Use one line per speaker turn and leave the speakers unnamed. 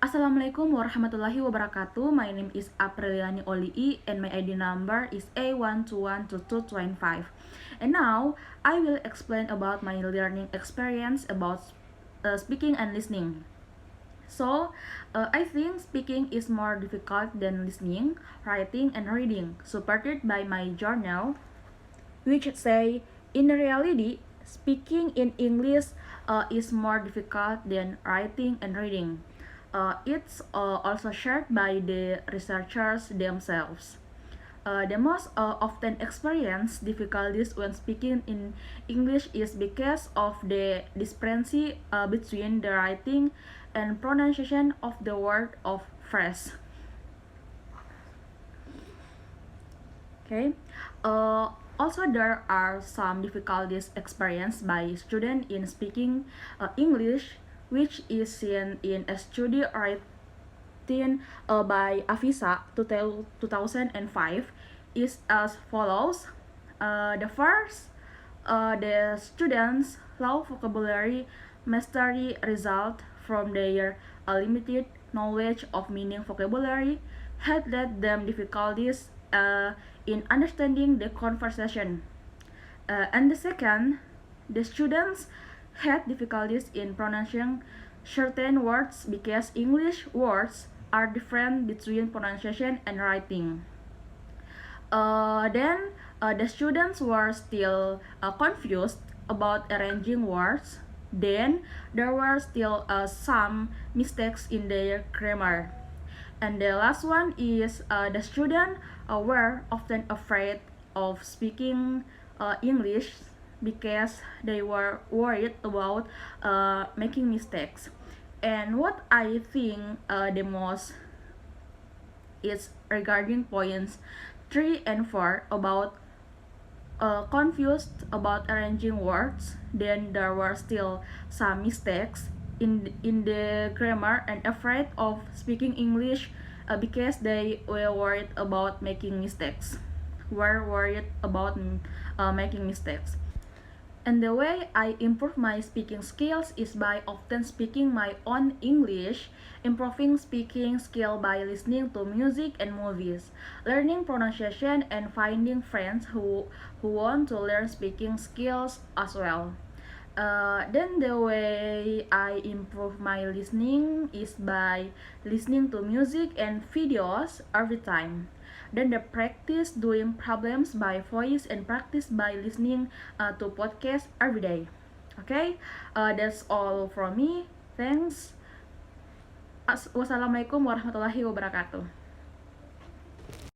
Assalamualaikum warahmatullahi wabarakatuh. My name is Apriliani Olii and my ID number is A1212225. And now I will explain about my learning experience about speaking and listening. I think speaking is more difficult than listening, writing, and reading, supported by my journal, which say in reality, speaking in English is more difficult than writing and reading. It's also shared by the researchers themselves. The most often experienced difficulties when speaking in English is because of the discrepancy between the writing and pronunciation of the word of phrase. Okay. Also, there are some difficulties experienced by students in speaking English, which is seen in a study written by Avisa 2005, is as follows. The first, the students' low vocabulary mastery result from their limited knowledge of meaning vocabulary had led them difficulties in understanding the conversation. And the second, the students had difficulties in pronouncing certain words because English words are different between pronunciation and writing. Then the students were still confused about arranging words. Then there were still some mistakes in their grammar. And the last one is the students were often afraid of speaking English because they were worried about making mistakes. And what I think the most is regarding points 3 and 4 about confused about arranging words. Then there were still some mistakes in the grammar and afraid of speaking English because they were worried about making mistakes. Making mistakes. And the way I improve my speaking skills is by often speaking my own English, improving speaking skill by listening to music and movies, learning pronunciation, and finding friends who want to learn speaking skills as well. Then the way I improve my listening is by listening to music and videos every time. Then the practice doing problems by voice and practice by listening to podcasts every day. Okay, that's all from me. Thanks. Wassalamualaikum warahmatullahi wabarakatuh.